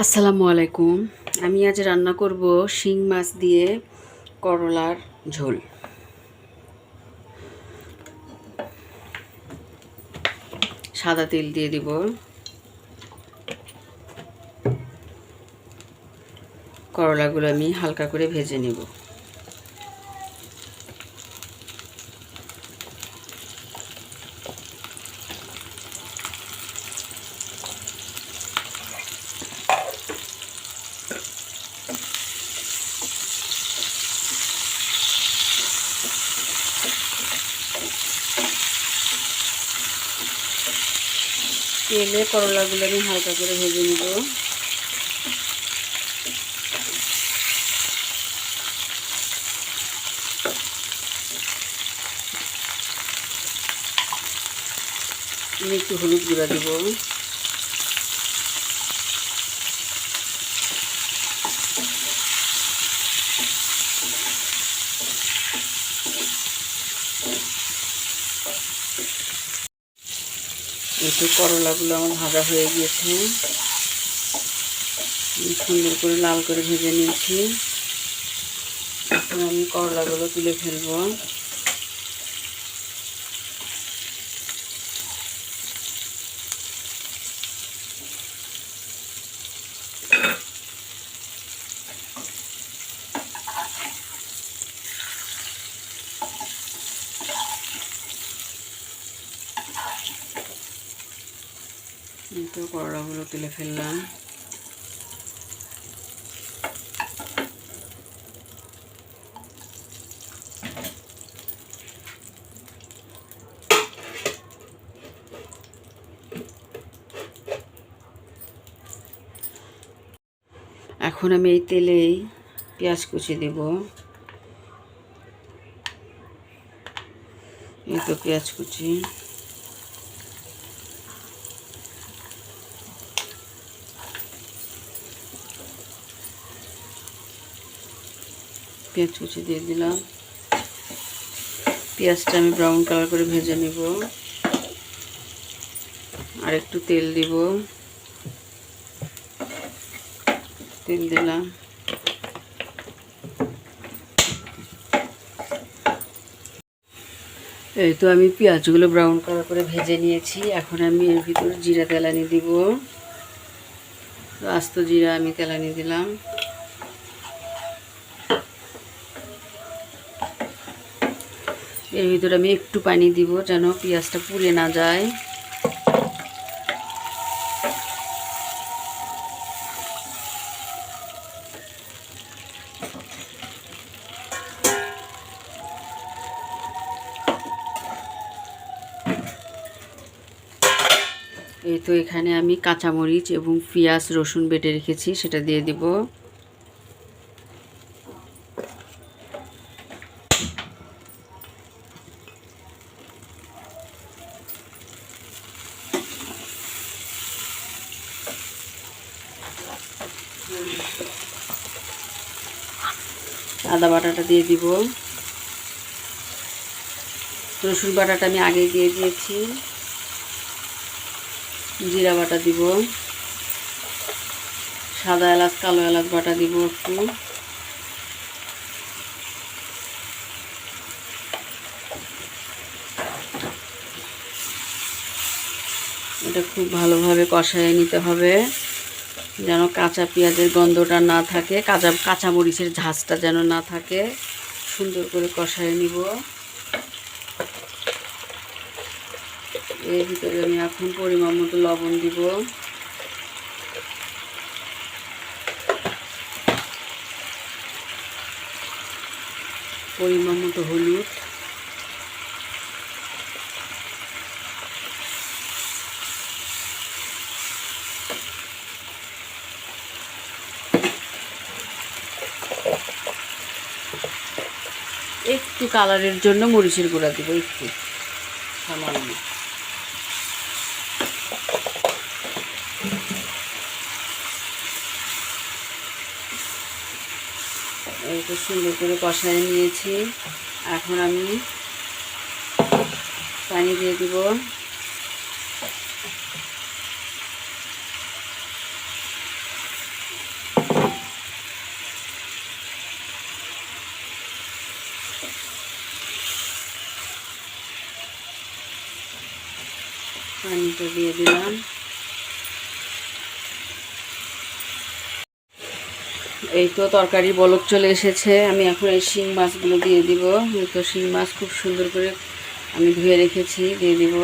আসসালামু আলাইকুম। আমি আজ রান্না করব শিং মাছ দিয়ে করলার ঝোল। সাদা তেল দিয়ে দিব। করলাগুলো আমি হালকা করে ভেজে নেব। তেলে করলাগুলো আমি হালকা করে ভেজে নেব। আমি একটু হলুদ গুঁড়া দিব। একটু করলাগুলো আমার ভাজা হয়ে গিয়েছে, সুন্দর করে লাল করে ভেজে নিয়েছি। এখন আমি করলাগুলো তুলে ফেলবো। তো করলাগুলো তুলে ফেললাম। এখন আমি এই তেলেই পেঁয়াজ কুচি দেব। এই তো পেঁয়াজ কুচি, পেঁয়াজ কুচি দিয়ে দিলাম। পেঁয়াজটা আমি ব্রাউন কালার করে ভেজে নিব। আর একটু তেল দিব। তেল দিলাম। এই তো আমি পেঁয়াজগুলো ব্রাউন কালার করে ভেজে নিয়েছি। এখন আমি এর ভিতরে জিরা তেলানি দিব। আস্ত জিরা আমি তেলানি দিলাম। এর ভিতরে আমি একটু পানি দিব যেন পেঁয়াজটা পুড়ে না যায়। এই তো এখানে আমি কাঁচামরিচ এবং পেঁয়াজ রসুন বেটে রেখেছি, সেটা দিয়ে দিব। আদা বাটাটা দিয়ে দিব। রসুন বাটাটা আমি আগে দিয়ে দিয়েছি। জিরা বাটা দিব। সাদা এলাচ কালো এলাচ বাটা দিব একটু। এটা খুব ভালোভাবে কষায় নিতে হবে যেন কাঁচা পেঁয়াজের গন্ধটা না থাকে, কাঁচামরিচের ঝাঁজটা যেন না থাকে। সুন্দর করে কষায় নিব। এর ভিতরে আমি এখন পরিমাণ মতো লবণ দিব। পরিমাণ মতো হলুদ। একটু কালারের জন্য মরিচের গুঁড়া দিব, একটু সামান্য। এইটা সুন্দর করে কষায় নিয়েছি। এখন আমি পানি দিয়ে দিব। পানিটা দিয়ে দিলাম। এই তো তরকারি বলক চলে এসেছে। আমি এখন এই শিং মাছগুলো দিয়ে দিব। এই তো শিং মাছ খুব সুন্দর করে আমি ধুয়ে রেখেছি, দিয়ে দিব।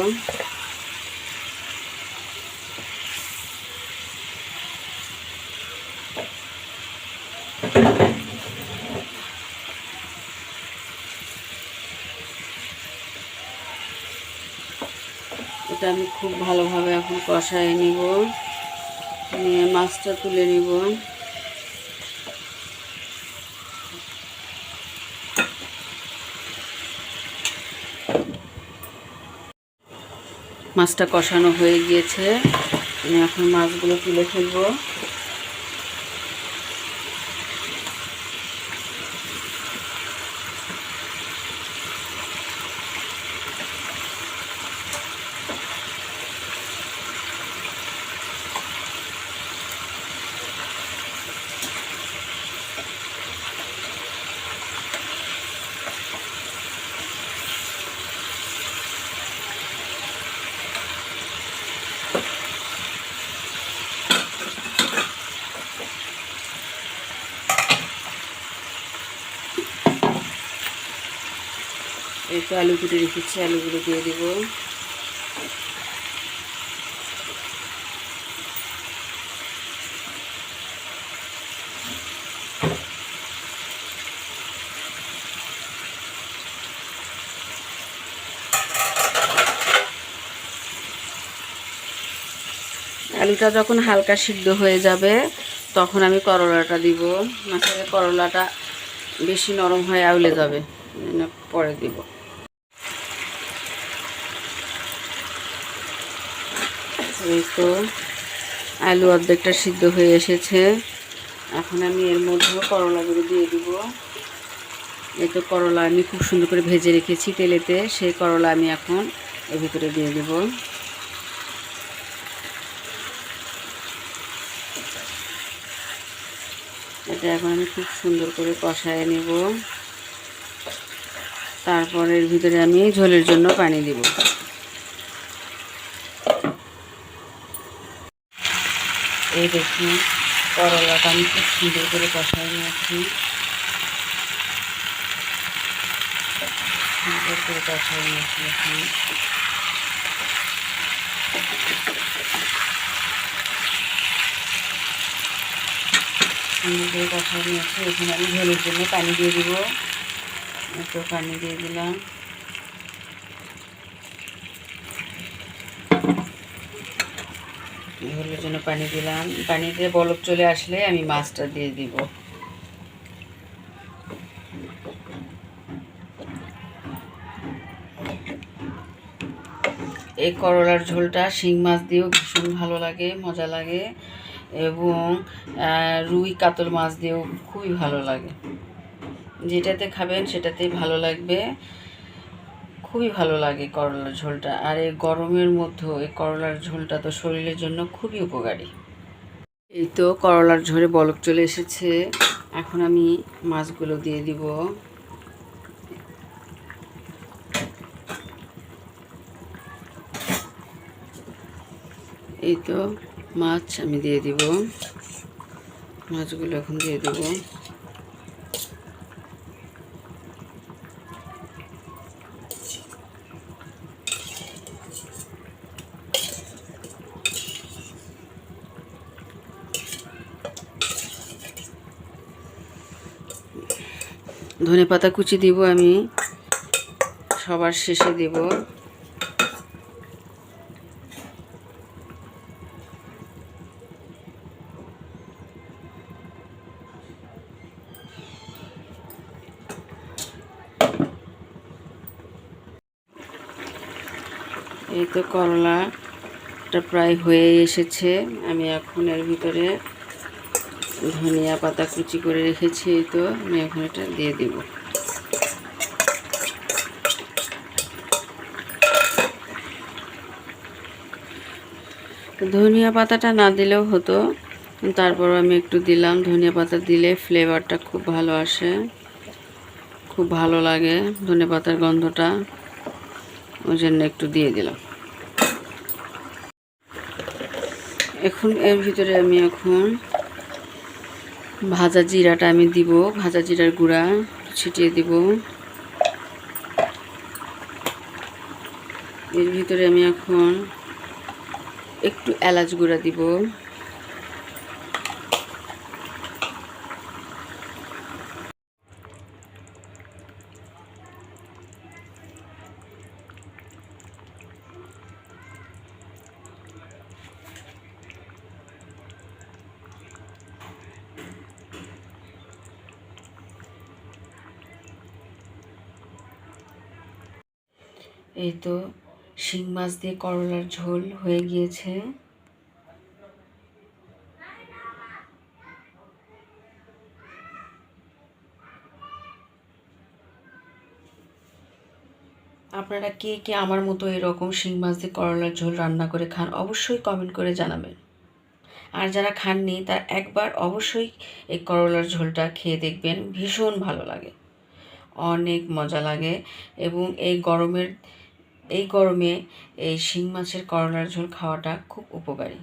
এটা আমি খুব ভালোভাবে এখন কষায় নিব, নিয়ে মাছটা তুলে নিব। মাছটা কষানো হয়ে গিয়েছে, আমি এখন মাছগুলো তুলে ফেলবো। এই তো আলু কেটে রেখেছি, আলুগুলো দিয়ে দিব। আলুটা যখন হালকা সিদ্ধ হয়ে যাবে তখন আমি করলাটা দিব। আসলে করলাটা বেশি নরম হয়ে আউলে যাবে, পরে দিব। এই তো আলু অর্ধেকটা সিদ্ধ হয়ে এসেছে, এখন আমি এর মধ্যে করলাগুলো দিয়ে দিব। এই তো করলা আমি খুব সুন্দর করে ভেজে রেখেছি তেলেতে, সেই করলা আমি এখন এর ভিতরে দিয়ে দেব। এটা এখন আমি খুব সুন্দর করে কষায় নেব। তারপর এর ভিতরে আমি ঝোলের জন্য পানি দিব। এই দেখুন করলাটা আমি খুব সুন্দর করে কষায় নিয়েছি, সুন্দর করে কষায় নিয়েছি। এখন সুন্দর করে কষায় নিয়েছি, এখানে আমি ঝোলের জন্য পানি দিয়ে দিব। একটু পানি দিয়ে দিলাম। ঝোলের জন্য পানি দিলাম। পানিতে বলক চলে আসলে আমি মাছটা দিয়ে দিব। এই করলার ঝোলটা শিং মাছ দিয়েও ভীষণ ভালো লাগে, মজা লাগে, এবং রুই কাতল মাছ দিয়েও খুবই ভালো লাগে। যেটাতে খাবেন সেটাতেই ভালো লাগবে, খুবই ভালো লাগে করলার ঝোলটা। আর এই গরমের মধ্যে এই করলার ঝোলটা তো শরীরের জন্য খুবই উপকারী। এই তো করলার ঝোলে বলক চলে এসেছে, এখন আমি মাছগুলো দিয়ে দিব। এই তো মাছ আমি দিয়ে দিব, মাছগুলো এখন দিয়ে দেব। ধনেপাতা কুচি দিব আমি সবার শেষে দেব। এই তো করলাটা প্রায় হয়ে এসেছে, আমি এখন এর ভিতরে ধনিয়া পাতা কুচি করে রেখেছি, এই তো আমি এখন এটা দিয়ে দেব। ধনিয়া পাতাটা না দিলেও হতো, তারপর আমি একটু দিলাম। ধনিয়া পাতা দিলে ফ্লেভারটা খুব ভালো আসে, খুব ভালো লাগে ধনিয়া পাতার গন্ধটা, ওই জন্য একটু দিয়ে দিলাম। এখন এর ভিতরে আমি এখন ভাজা জিরাটা আমি দিব, ভাজা জিরার গুঁড়া ছিটিয়ে দিব। এর ভিতরে আমি এখন একটু এলাচ গুঁড়া দিব। এই তো শিং মাছ দিয়ে করলার ঝোল হয়ে গিয়েছে। আপনারা কে কে আমার মতো এরকম শিং মাছ দিয়ে করলার ঝোল রান্না করে খান অবশ্যই কমেন্ট করে জানাবেন। আর যারা খাননি তারা একবার অবশ্যই এই করলার ঝোলটা খেয়ে দেখবেন, ভীষণ ভালো লাগে, অনেক মজা লাগে। এবং এই গরমে এই শিং মাছের করলার ঝোল খাওয়াটা খুব উপকারী।